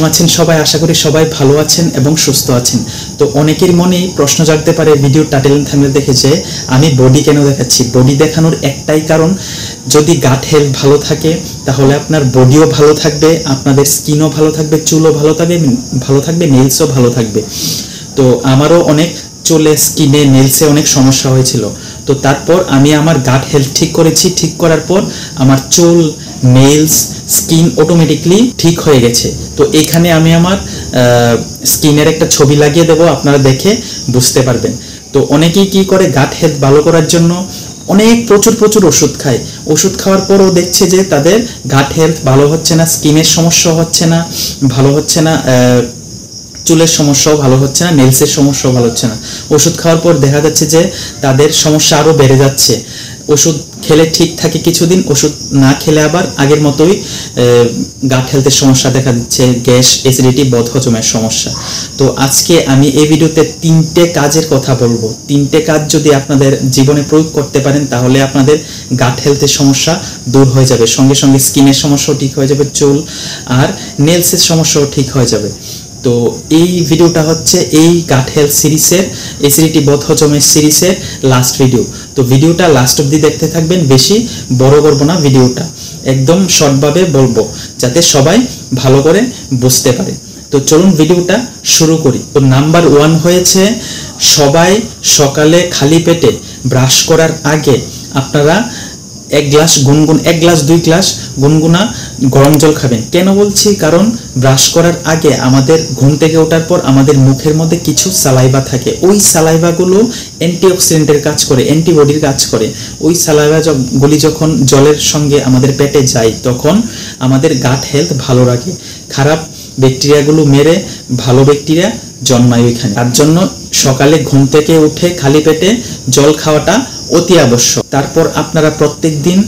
কেমন আছেন সবাই? আশা করি সবাই ভালো আছেন এবং সুস্থ আছেন। তো অনেকের মনেই প্রশ্ন জাগতে পারে ভিডিও টাইটেল এন্ড থাম্বনেল দেখে যে আমি বডি কেন দেখাচ্ছি। বডি দেখানোর একটাই কারণ, যদি গাট হেলথ ভালো থাকে তাহলে আপনার বডিও ভালো থাকবে, আপনাদের স্কিনও ভালো থাকবে, চুলও ভালো থাকবে, নেলসও ভালো থাকবে। তো আমারও অনেক চুলে, স্কিনে, নেলসে অনেক সমস্যা হয়েছিল। তো তারপর আমি আমার গাট হেলথ ঠিক করেছি। ঠিক করার পর আমার চুল, নেলস, স্কিন অটোমেটিকলি ঠিক হয়ে গেছে। তো এখানে আমি আমার স্কিনের একটা ছবি লাগিয়ে দেবো, আপনারা দেখে বুঝতে পারবেন। তো অনেকেই কি করে, গাট হেলথ ভালো করার জন্য অনেক প্রচুর ওষুধ খায়। ওষুধ খাওয়ার পরও দেখছে যে তাদের গাট হেলথ ভালো হচ্ছে না, স্কিনের সমস্যা হচ্ছে না, ভালো হচ্ছে না, চুলের সমস্যাও ভালো হচ্ছে না, নেলসের সমস্যাও ভালো হচ্ছে না। ওষুধ খাওয়ার পর দেখা যাচ্ছে যে তাদের সমস্যা আরও বেড়ে যাচ্ছে। ওষুধ খেলে ঠিক থাকে কিছুদিন, ওষুধ না খেলে আবার আগের মতোই গাট হেলথের সমস্যা দেখা দিচ্ছে, গ্যাস, অ্যাসিডিটি, বদহজমের সমস্যা। তো আজকে আমি এই ভিডিওতে 3টে কাজের কথা বলবো। 3টে কাজ যদি আপনাদের জীবনে প্রয়োগ করতে পারেন তাহলে আপনাদের গাট হেলথের সমস্যা দূর হয়ে যাবে, সঙ্গে সঙ্গে স্কিনের সমস্যাও ঠিক হয়ে যাবে, চুল আর নেলসের সমস্যাও ঠিক হয়ে যাবে। তো এই ভিডিওটা হচ্ছে এই গাট হেলথ সিরিজের, অ্যাসিডিটি, বদহজমের সিরিজের লাস্ট ভিডিও। তো ভিডিওটা লাস্ট অবধি দেখতে থাকবেন, বেশি বড় করব না ভিডিওটা, একদম শর্টভাবে বলবো যাতে সবাই ভালো করে বুঝতে পারে। তো চলুন ভিডিওটা শুরু করি। তো নাম্বার 1 হয়েছে, সবাই সকালে খালি পেটে ব্রাশ করার আগে আপনারা 1 গ্লাস 2 গ্লাস গুনগুনা গরম জল খাবেন। কেন বলছি? কারণ ব্রাশ করার আগে আমাদের ঘুম থেকে ওঠার পর আমাদের মুখের মধ্যে কিছু সালাইভা থাকে। ওই সালাইভাগুলো অ্যান্টিঅক্সিডেন্টের কাজ করে, অ্যান্টিবডির কাজ করে। ওই সালাইভাগুলি যখন জলের সঙ্গে আমাদের পেটে যায় তখন আমাদের গাট হেলথ ভালো রাখে। খারাপ ব্যাকটেরিয়াগুলো মেরে ভালো ব্যাকটেরিয়া জন্মায় ওইখানে। তার জন্য সকালে ঘুম থেকে উঠে খালি পেটে জল খাওয়াটা অতি আবশ্যক। তারপর আপনারা প্রত্যেক দিন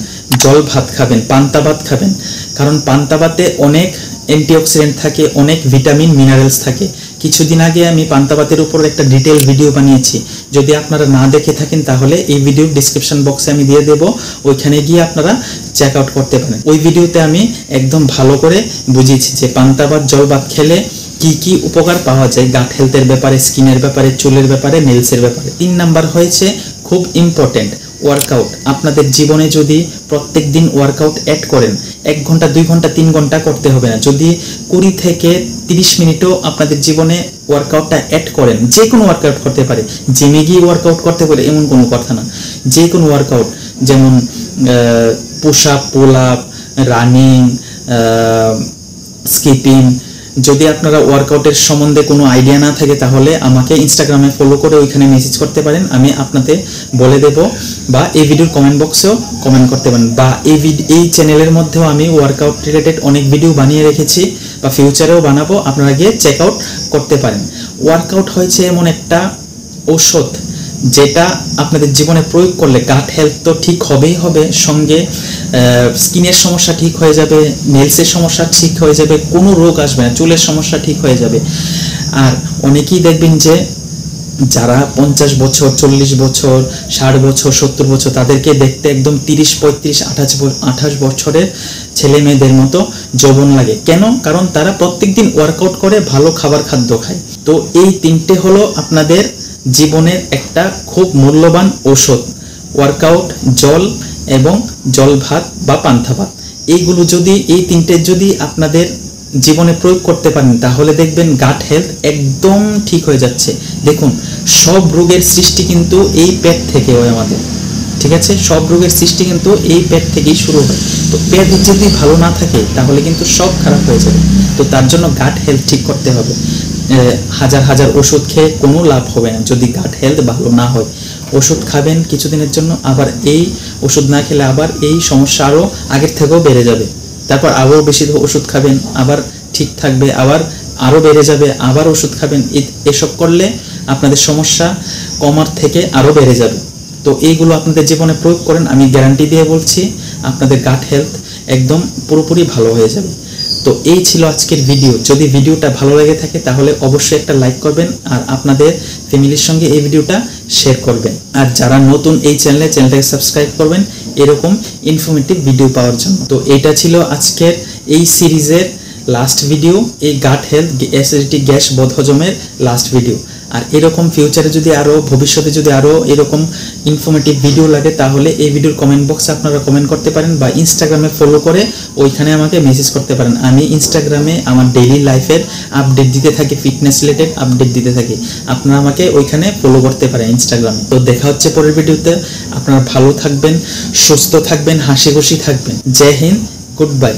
জল ভাত খাবেন, পান্তা ভাত খাবেন। কারণ পান্তা ভাতে অনেক অ্যান্টিঅক্সিডেন্ট থাকে, অনেক ভিটামিন, মিনারেলস থাকে। কিছুদিন আগে আমি পান্তা ভাতের উপর একটা ডিটেল ভিডিও বানিয়েছি। যদি আপনারা না দেখে থাকেন তাহলে এই ভিডিও ডিসক্রিপশন বক্সে আমি দিয়ে দেব, ওইখানে গিয়ে আপনারা চেক আউট করতে পারেন। ওই ভিডিওতে আমি একদম ভালো করে বুঝিয়েছি যে পান্তা ভাত, জল ভাত খেলে কি কি উপকার পাওয়া যায় গাট হেলথের ব্যাপারে, স্কিনের ব্যাপারে, চুলের ব্যাপারে, নেলসের ব্যাপারে। 3 নাম্বার হয়েছে খুব ইম্পর্টেন্ট, ওয়ার্কআউট। আপনাদের জীবনে যদি প্রত্যেক দিন ওয়ার্কআউট অ্যাড করেন, 1 ঘন্টা, 2 ঘন্টা, 3 ঘন্টা করতে হবে না, যদি 20 থেকে 30 মিনিটও আপনাদের জীবনে ওয়ার্কআউটটা অ্যাড করেন, যে কোনো ওয়ার্কআউট করতে পারে, জিমে গিয়ে ওয়ার্কআউট করতে পারে এমন কোনো কথা না, যে কোনো ওয়ার্কআউট, যেমন push up, pull up, running, skipping. যদি আপনারা ওয়ার্কআউটের সম্বন্ধে কোনো আইডিয়া না থাকে তাহলে আমাকে ইনস্টাগ্রামে ফলো করে ওইখানে মেসেজ করতে পারেন, আমি আপনাদের বলে দেব। বা এই ভিডিওর কমেন্ট বক্সেও কমেন্ট করতে পারেন। বা এই চ্যানেলের মধ্যেও আমি ওয়ার্কআউট রিলেটেড অনেক ভিডিও বানিয়ে রেখেছি বা ফিউচারেও বানাবো, আপনারা গিয়ে চেক আউট করতে পারেন। ওয়ার্কআউট হয়েছে এমন একটা ঔষধ যেটা আপনাদের জীবনে প্রয়োগ করলে গাট হেলথ তো ঠিক হবেই হবে, সঙ্গে স্কিনের সমস্যা ঠিক হয়ে যাবে, নেলসের সমস্যা ঠিক হয়ে যাবে, কোনো রোগ আসবে না, চুলের সমস্যা ঠিক হয়ে যাবে। আর অনেকেই দেখবেন যে যারা 50 বছর, 40 বছর, 60 বছর, 70 বছর, তাদেরকে দেখতে একদম 30, 35, 28 বছরের ছেলে মেয়েদের মতো যৌবন লাগে। কেন? কারণ তারা প্রত্যেকদিন ওয়ার্কআউট করে, ভালো খাদ্য খায়। তো এই 3টে হলো আপনাদের জীবনের একটা খুব মূল্যবান ঔষধ, ওয়ার্কআউট, জল এবং জল ভাত বা পান্তা ভাত। এইগুলো যদি, এই 3টে যদি আপনাদের জীবনে প্রয়োগ করতে পারেন তাহলে দেখবেন গাট হেলথ একদম ঠিক হয়ে যাচ্ছে। দেখুন, সব রোগের সৃষ্টি কিন্তু এই পেট থেকে হয় আমাদের, ঠিক আছে? সব রোগের সৃষ্টি কিন্তু এই পেট থেকেই শুরু হয়। তো পেট যদি ভালো না থাকে তাহলে কিন্তু সব খারাপ হয়ে যাবে। তো তার জন্য গাট হেলথ ঠিক করতে হবে। হাজার ওষুধ খেয়ে কোনো লাভ হবে না যদি গাট হেলথ ভালো না হয়। ওষুধ খাবেন কিছুদিনের জন্য, আবার এই ওষুধ না খেলে আবার এই সমস্যা আরও আগের থেকেও বেড়ে যাবে। তারপর আরও বেশি ওষুধ খাবেন, আবার ঠিক থাকবে, আবার আরও বেড়ে যাবে, আবার ওষুধ খাবেন। এসব করলে আপনাদের সমস্যা কমার থেকে আরও বেড়ে যাবে। তো এইগুলো আপনাদের জীবনে প্রয়োগ করেন, আমি গ্যারান্টি দিয়ে বলছি আপনাদের গাট হেলথ একদম পুরোপুরি ভালো হয়ে যাবে। তো এই ছিল আজকের ভিডিও। যদি ভিডিওটা ভালো লেগে থাকে তাহলে অবশ্যই একটা লাইক করবেন আর আপনাদের ফ্যামিলির সঙ্গে এই ভিডিওটা শেয়ার করবেন। আর যারা নতুন এই চ্যানেলটাকে সাবস্ক্রাইব করবেন এরকম ইনফরমেটিভ ভিডিও পাওয়ার জন্য। তো এটা ছিল আজকের এই সিরিজের লাস্ট ভিডিও এই গাট হেলথ অ্যাসিডিটি গ্যাস বদহজমের লাস্ট ভিডিও। আর এরকম ফিউচারে যদি আরও ভবিষ্যতে যদি আরও এরকম ইনফরমেটিভ ভিডিও লাগে তাহলে এই ভিডিওর কমেন্ট বক্সে আপনারা কমেন্ট করতে পারেন বা ইনস্টাগ্রামে ফলো করে ওইখানে আমাকে মেসেজ করতে পারেন। আমি ইনস্টাগ্রামে আমার ডেইলি লাইফের আপডেট দিতে থাকি, ফিটনেস রিলেটেড আপডেট দিতে থাকি, আপনারা আমাকে ওইখানে ফলো করতে পারেন ইনস্টাগ্রামে। তো দেখা হচ্ছে পরের ভিডিওতে। আপনারা ভালো থাকবেন, সুস্থ থাকবেন, হাসি খুশি থাকবেন। জয় হিন্দ, গুড বাই।